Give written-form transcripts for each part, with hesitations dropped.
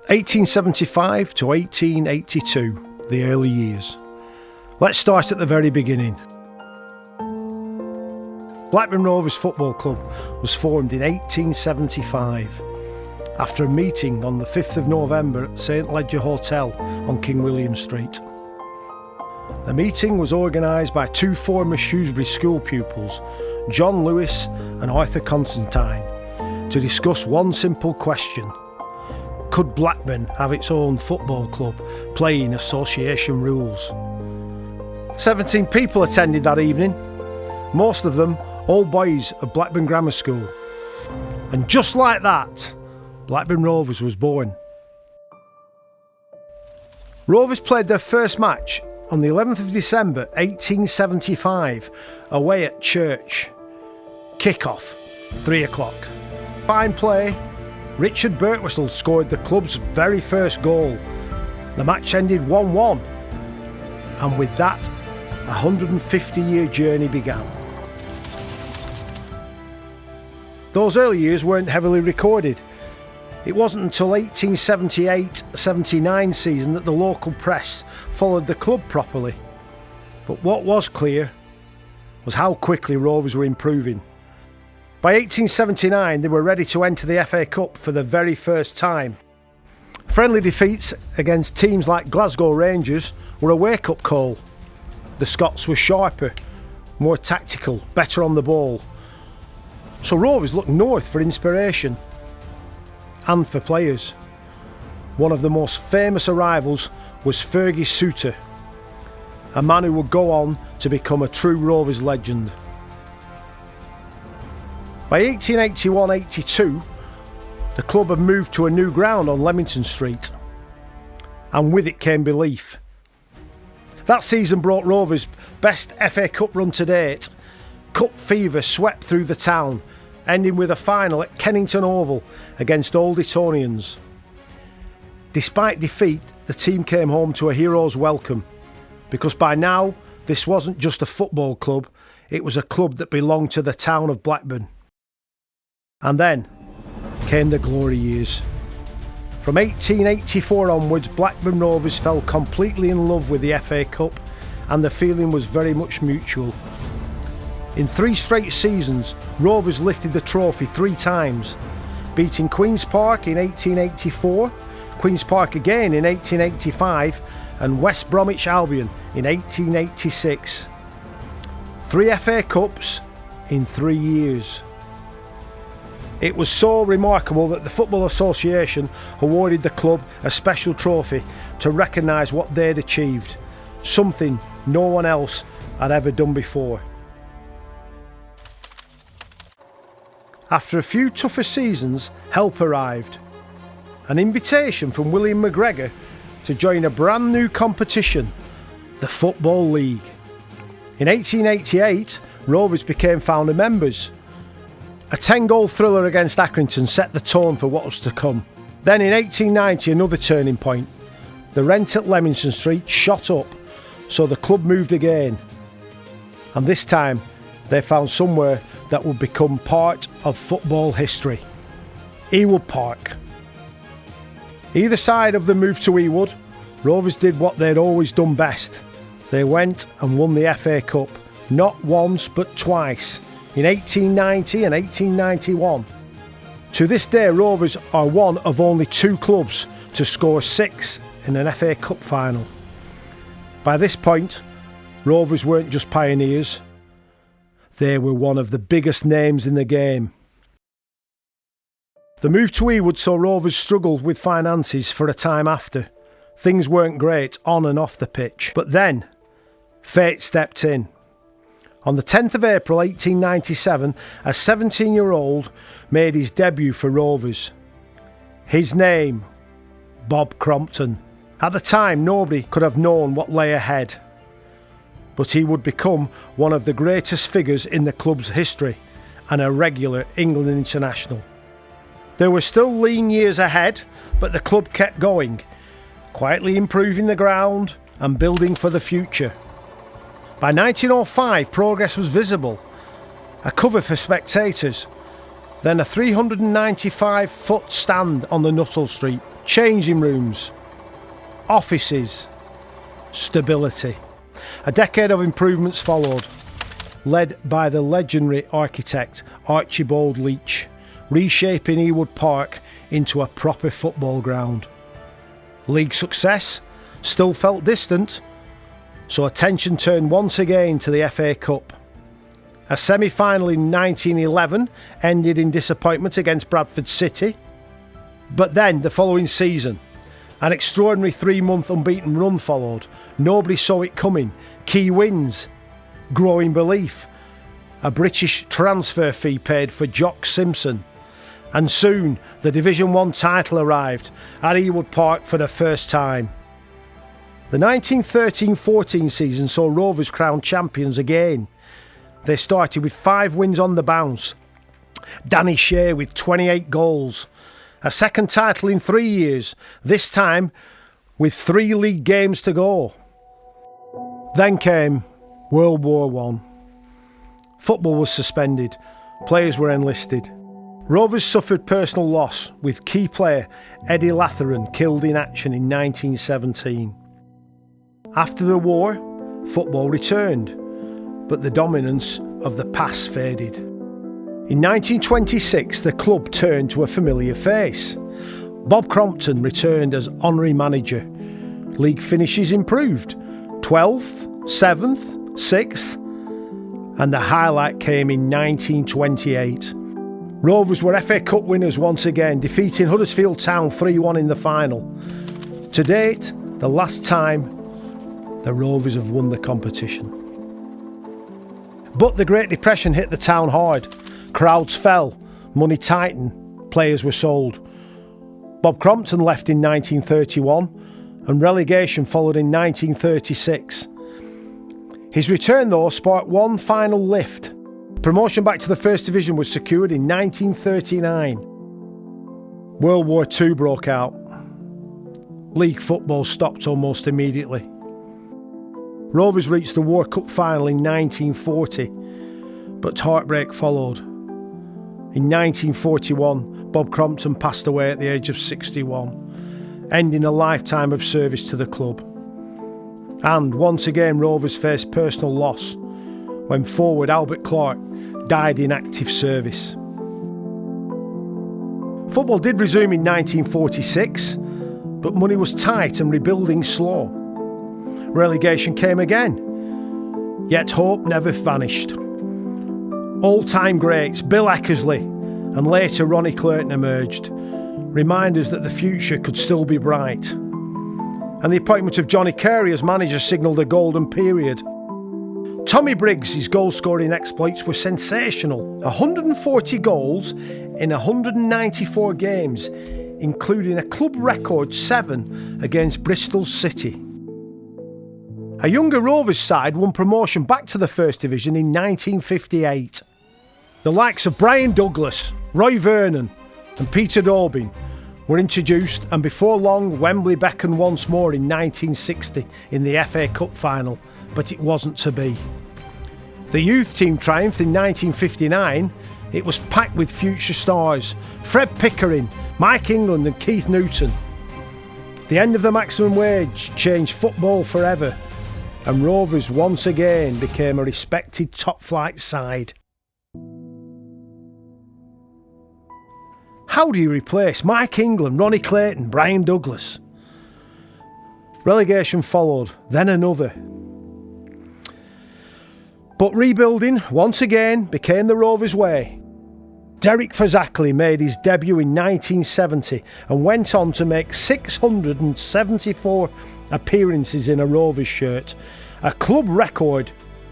1875 to 1882, the early years. Let's start at the very beginning. Blackburn Rovers Football Club was formed in 1875 after a meeting on the 5th of November at St Leger Hotel on King William Street. The meeting was organised by two former Shrewsbury school pupils, John Lewis and Arthur Constantine, to discuss one simple question: could Blackburn have its own football club playing association rules? 17 people attended that evening, most of them all boys of Blackburn Grammar School. And just like that, Blackburn Rovers was born. Rovers played their first match on the 11th of December 1875 away at Church. Kick-off, 3 o'clock. Fine play. Richard Birtwistle scored the club's very first goal. The match ended 1-1, and with that, a 150-year journey began. Those early years weren't heavily recorded. It wasn't until 1878-79 season that the local press followed the club properly. But what was clear was how quickly Rovers were improving. By 1879 they were ready to enter the FA Cup for the very first time. Friendly defeats against teams like Glasgow Rangers were a wake-up call. The Scots were sharper, more tactical, better on the ball. So Rovers looked north for inspiration and for players. One of the most famous arrivals was Fergie Souter, a man who would go on to become a true Rovers legend. By 1881-82, the club had moved to a new ground on Leamington Street, and with it came belief. That season brought Rovers' best FA Cup run to date. Cup fever swept through the town, ending with a final at Kennington Oval against Old Etonians. Despite defeat, the team came home to a hero's welcome, because by now this wasn't just a football club, it was a club that belonged to the town of Blackburn. And then came the glory years. From 1884 onwards, Blackburn Rovers fell completely in love with the FA Cup, and the feeling was very much mutual. In 3 straight seasons, Rovers lifted the trophy 3 times, beating Queen's Park in 1884, Queen's Park again in 1885 and West Bromwich Albion in 1886. 3 FA Cups in 3 years. It was so remarkable that the Football Association awarded the club a special trophy to recognise what they'd achieved, something no one else had ever done before. After a few tougher seasons, help arrived. An invitation from William McGregor to join a brand new competition, the Football League. In 1888, Rovers became founder members. A 10-goal thriller against Accrington set the tone for what was to come. Then in 1890, another turning point. The rent at Leamington Street shot up, so the club moved again. And this time, they found somewhere that would become part of football history. Ewood Park. Either side of the move to Ewood, Rovers did what they'd always done best. They went and won the FA Cup, not once but twice, in 1890 and 1891. To this day, Rovers are one of only 2 clubs to score 6 in an FA Cup final. By this point, Rovers weren't just pioneers, they were one of the biggest names in the game. The move to Ewood saw Rovers struggle with finances for a time after. Things weren't great on and off the pitch. But then, fate stepped in. On the 10th of April 1897, a 17-year-old made his debut for Rovers. His name, Bob Crompton. At the time, nobody could have known what lay ahead. But he would become one of the greatest figures in the club's history and a regular England international. There were still lean years ahead, but the club kept going, quietly improving the ground and building for the future. By 1905, progress was visible. A cover for spectators, then a 395-foot stand on the Nuttall Street, changing rooms, offices, stability. A decade of improvements followed, led by the legendary architect Archibald Leach, reshaping Ewood Park into a proper football ground. League success still felt distant, so attention turned once again to the FA Cup. A semi-final in 1911 ended in disappointment against Bradford City, but then the following season, an extraordinary 3-month unbeaten run followed. Nobody saw it coming. Key wins, growing belief, a British transfer fee paid for Jock Simpson, and soon the Division 1 title arrived at Ewood Park for the first time. The 1913-14 season saw Rovers crowned champions again. They started with 5 wins on the bounce. Danny Shea with 28 goals. A second title in 3 years, this time with 3 league games to go. Then came World War I. Football was suspended. Players were enlisted. Rovers suffered personal loss, with key player Eddie Latheran killed in action in 1917. After the war, football returned, but the dominance of the past faded. In 1926, the club turned to a familiar face. Bob Crompton returned as honorary manager. League finishes improved: 12th, 7th, 6th, and the highlight came in 1928. Rovers were FA Cup winners once again, defeating Huddersfield Town 3-1 in the final. To date, the last time the Rovers have won the competition. But the Great Depression hit the town hard. Crowds fell, money tightened, players were sold. Bob Crompton left in 1931 and relegation followed in 1936. His return though sparked one final lift. Promotion back to the First Division was secured in 1939. World War II broke out. League football stopped almost immediately. Rovers reached the War Cup final in 1940, but heartbreak followed. In 1941, Bob Crompton passed away at the age of 61, ending a lifetime of service to the club. And once again, Rovers faced personal loss when forward Albert Clark died in active service. Football did resume in 1946, but money was tight and rebuilding slow. Relegation came again, yet hope never vanished. All-time greats Bill Eckersley and later Ronnie Clayton emerged, reminders that the future could still be bright. And the appointment of Johnny Carey as manager signalled a golden period. Tommy Briggs' goal-scoring exploits were sensational. 140 goals in 194 games, including a club record 7 against Bristol City. A younger Rovers side won promotion back to the First Division in 1958. The likes of Brian Douglas, Roy Vernon and Peter Dobbin were introduced, and before long Wembley beckoned once more in 1960 in the FA Cup final, but it wasn't to be. The youth team triumphed in 1959. It was packed with future stars: Fred Pickering, Mike England and Keith Newton. The end of the maximum wage changed football forever, and Rovers once again became a respected top-flight side. How do you replace Mike England, Ronnie Clayton, Brian Douglas? Relegation followed, then another. But rebuilding once again became the Rovers' way. Derek Fazackley made his debut in 1970 and went on to make 674 appearances in a Rovers shirt, a club record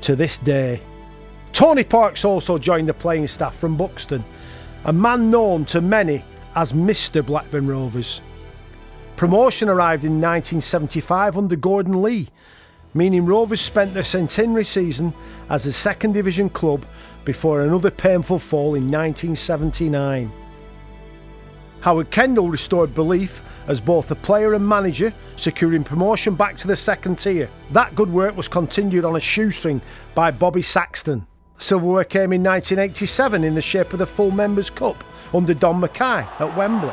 to this day. Tony Parkes also joined the playing staff from Buxton, a man known to many as Mr. Blackburn Rovers. Promotion arrived in 1975 under Gordon Lee, meaning Rovers spent their centenary season as a second division club before another painful fall in 1979. Howard Kendall restored belief as both a player and manager, securing promotion back to the second tier. That good work was continued on a shoestring by Bobby Saxton. Silverware came in 1987 in the shape of the Full Members' Cup under Don Mackay at Wembley.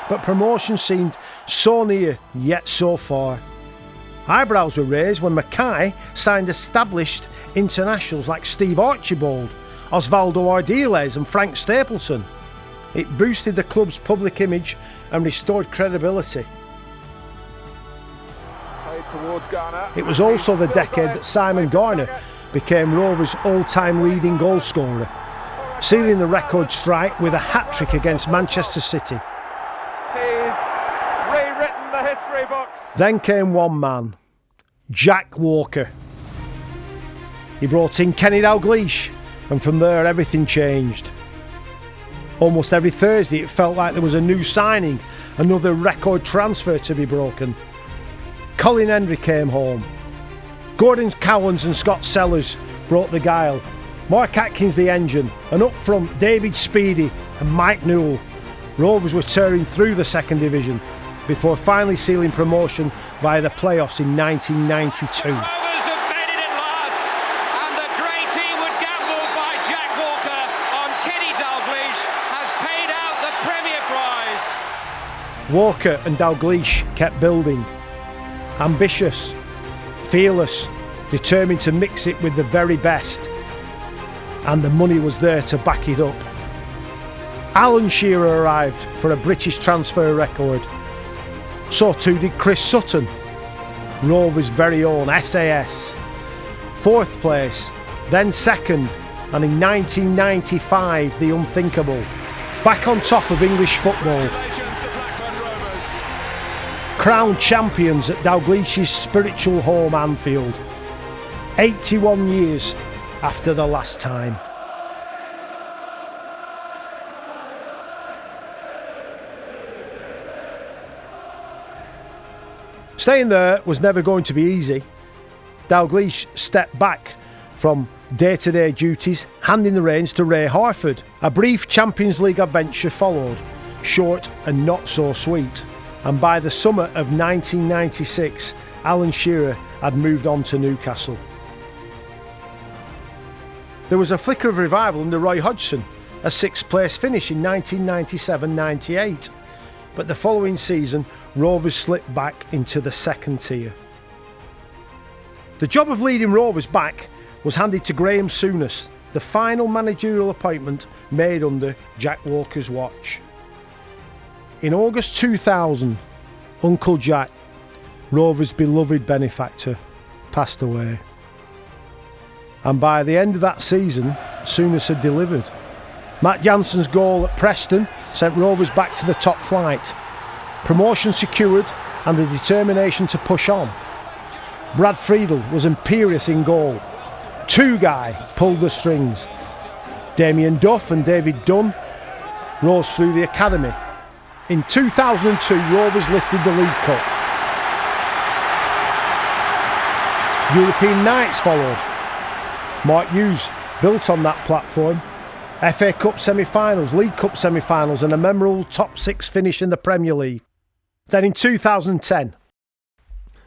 but promotion seemed so near yet so far. Eyebrows were raised when Mackay signed established internationals like Steve Archibald, Osvaldo Ardiles and Frank Stapleton. It boosted the club's public image and restored credibility. It was also the decade that Simon Garner became Rovers' all-time leading goal scorer, sealing the record strike with a hat-trick against Manchester City. He's rewritten the history books. Then came one man, Jack Walker. He brought in Kenny Dalglish, and from there everything changed. Almost every Thursday it felt like there was a new signing, another record transfer to be broken. Colin Hendry came home. Gordon Cowans and Scott Sellers brought the guile. Mark Atkins the engine, and up front David Speedy and Mike Newell. Rovers were tearing through the second division before finally sealing promotion via the playoffs in 1992. Rovers have made it at last, and the grey team would gamble by Jack Walker on Kenny Dalglish has paid out the Premier Prize. Walker and Dalglish kept building. Ambitious, fearless, determined to mix it with the very best. And the money was there to back it up. Alan Shearer arrived for a British transfer record. So too did Chris Sutton, Rovers' very own SAS. Fourth place, then second, and in 1995 the unthinkable. Back on top of English football. Congratulations to Blackburn Rovers. Crowned champions at Dalglish's spiritual home Anfield. 81 years after the last time. Staying there was never going to be easy. Dalglish stepped back from day-to-day duties, handing the reins to Ray Harford. A brief Champions League adventure followed, short and not so sweet. And by the summer of 1996, Alan Shearer had moved on to Newcastle. There was a flicker of revival under Roy Hodgson, a sixth-place finish in 1997-98. But the following season, Rovers slipped back into the second tier. The job of leading Rovers back was handed to Graham Souness, the final managerial appointment made under Jack Walker's watch. In August 2000, Uncle Jack, Rovers' beloved benefactor, passed away. And by the end of that season, Souness had delivered. Matt Jansen's goal at Preston sent Rovers back to the top flight. Promotion secured and the determination to push on. Brad Friedel was imperious in goal. Two guy pulled the strings. Damien Duff and David Dunn rose through the academy. In 2002, Rovers lifted the League Cup. European nights followed. Mark Hughes built on that platform. FA Cup semi-finals, League Cup semi-finals and a memorable top six finish in the Premier League. Then in 2010,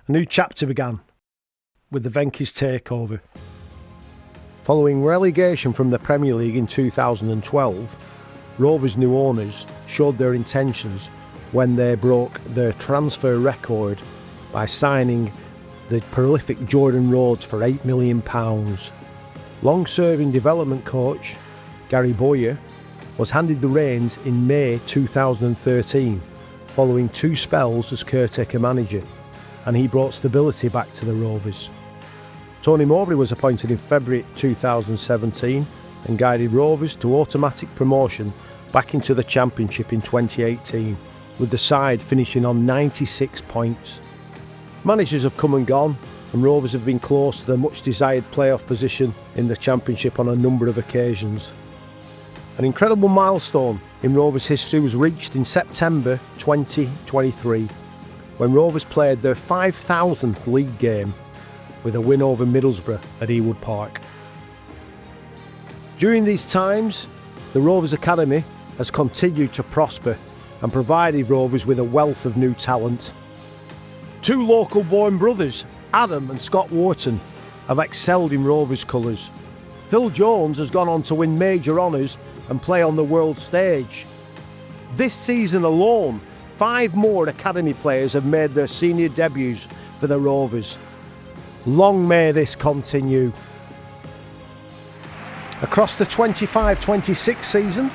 a new chapter began with the Venky's takeover. Following relegation from the Premier League in 2012, Rovers' new owners showed their intentions when they broke their transfer record by signing the prolific Jordan Rhodes for £8 million. Long-serving development coach Gary Bowyer was handed the reins in May 2013 following two spells as caretaker manager, and he brought stability back to the Rovers. Tony Mowbray was appointed in February 2017 and guided Rovers to automatic promotion back into the Championship in 2018, with the side finishing on 96 points. Managers have come and gone, and Rovers have been close to the much desired playoff position in the Championship on a number of occasions. An incredible milestone in Rovers history was reached in September 2023 when Rovers played their 5,000th league game with a win over Middlesbrough at Ewood Park. During these times, the Rovers Academy has continued to prosper and provided Rovers with a wealth of new talent. Two local born brothers, Adam and Scott Wharton, have excelled in Rovers colours. Phil Jones has gone on to win major honours and play on the world stage. This season alone, 5 more academy players have made their senior debuts for the Rovers. Long may this continue. Across the 25-26 season,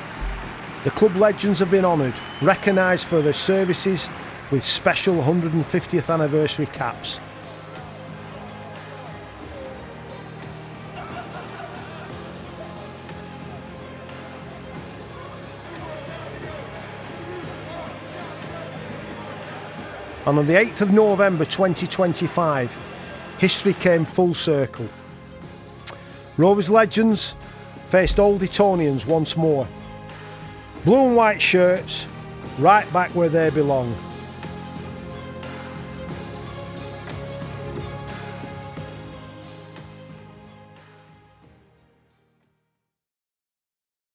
the club legends have been honoured, recognised for their services with special 150th anniversary caps. And on the 8th of November 2025, history came full circle. Rovers legends faced Old Etonians once more. Blue and white shirts, right back where they belong.